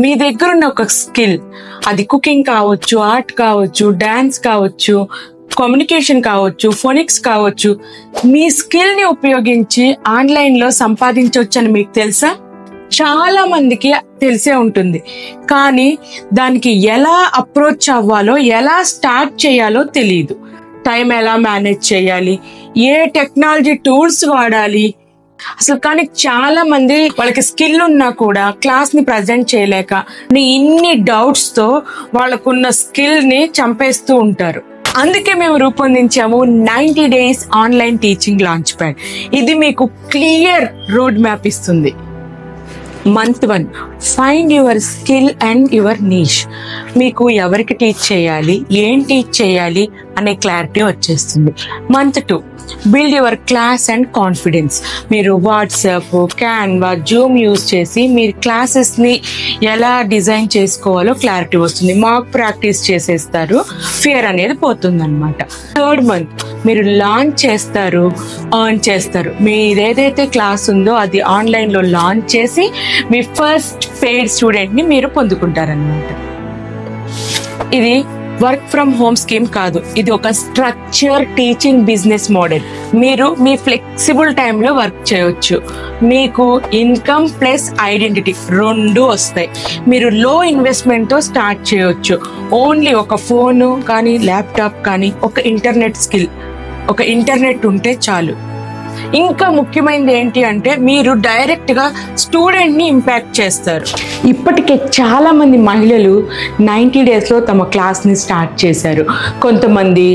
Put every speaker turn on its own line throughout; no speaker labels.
మీ దగ్గర ఉన్న ఒక స్కిల్, అది కుకింగ్ కావచ్చు, ఆర్ట్ కావచ్చు, డాన్స్ కావచ్చు, కమ్యూనికేషన్ కావచ్చు, ఫోనిక్స్ కావచ్చు, మీ స్కిల్ ని ఉపయోగించి ఆన్లైన్ లో సంపాదించవచ్చు అని మీకు తెలుసా? చాలా మందికి తెలిసే ఉంటుంది, కానీ దానికి ఎలా అప్రోచ్ అవ్వాలో, ఎలా స్టార్ట్ చేయాలో తెలియదు. టైం ఎలా మేనేజ్ చేయాలి, ఏ టెక్నాలజీ టూల్స్ వాడాలి అసలు. కానీ చాలా మంది వాళ్ళకి స్కిల్ ఉన్నా కూడా క్లాస్ ని ప్రజెంట్ చేయలేక ఇన్ని డౌట్స్ తో వాళ్ళకున్న స్కిల్ ని చంపేస్తూ ఉంటారు. అందుకే మేము రూపొందించాము 90 days online teaching launch pad. ఇది మీకు క్లియర్ రోడ్ మ్యాప్ ఇస్తుంది. Month 1 find your skill and your niche. మీకు ఎవరికి టీచ్ చేయాలి, ఏం టీచ్ చేయాలి అనే క్లారిటీ వచ్చేస్తుంది. Month 2 build your class and confidence. మీరు వాట్సాప్, క్యాన్వా, జూమ్ యూజ్ చేసి మీరు క్లాసెస్ని ఎలా డిజైన్ చేసుకోవాలో క్లారిటీ వస్తుంది. మాక్ ప్రాక్టీస్ చేసేస్తారు, ఫియర్ అనేది పోతుంది అనమాట. 3rd month మీరు లాంచ్ చేస్తారు, ఎర్న్ చేస్తారు. మీరు ఏదైతే క్లాస్ ఉందో అది ఆన్లైన్లో లాంచ్ చేసి మీ ఫస్ట్ పెయిడ్ స్టూడెంట్ని మీరు పొందుకుంటారనమాట. ఇది వర్క్ ఫ్రమ్ హోమ్ స్కీమ్ కాదు, ఇది ఒక స్ట్రక్చర్ టీచింగ్ బిజినెస్ మోడల్. మీరు మీ ఫ్లెక్సిబుల్ టైంలో వర్క్ చేయవచ్చు. మీకు ఇన్కమ్ ప్లస్ ఐడెంటిటీ 2 వస్తాయి. మీరు లో ఇన్వెస్ట్మెంట్తో స్టార్ట్ చేయవచ్చు. ఓన్లీ ఒక ఫోను కానీ, ల్యాప్టాప్ కానీ, ఒక ఇంటర్నెట్ స్కిల్, ఒక ఇంటర్నెట్ ఉంటే చాలు. ఇంకా ముఖ్యమైనది ఏంటి అంటే మీరు డైరెక్ట్గా స్టూడెంట్ని ఇంపాక్ట్ చేస్తారు. ఇప్పటికే చాలామంది మహిళలు 90 daysలో తమ క్లాస్ని స్టార్ట్ చేశారు. కొంతమంది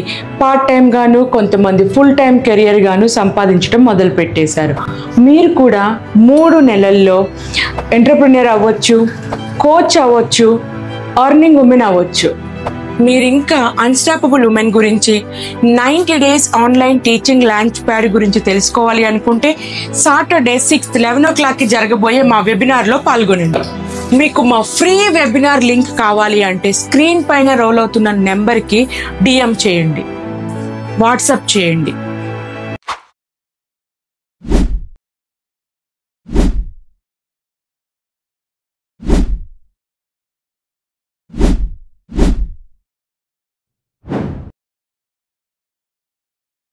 పార్ట్ టైం గాను, కొంతమంది ఫుల్ టైం కెరియర్ గాను సంపాదించడం మొదలు పెట్టేశారు. మీరు కూడా 3 నెలల్లో ఎంటర్‌ప్రెన్యూర్ అవ్వచ్చు, కోచ్ అవ్వచ్చు, ఎర్నింగ్ ఉమెన్ అవ్వచ్చు. మీరు ఇంకా అన్స్టాపబుల్ ఉమెన్ గురించి, 90 days online teaching launch pad గురించి తెలుసుకోవాలి అనుకుంటే సాటర్డే 6th 11 o'clockకి జరగబోయే మా వెబినార్లో పాల్గొనండి. మీకు మా ఫ్రీ వెబినార్ లింక్ కావాలి అంటే స్క్రీన్ పైన రోల్ అవుతున్న నెంబర్కి DM చేయండి, వాట్సాప్ చేయండి.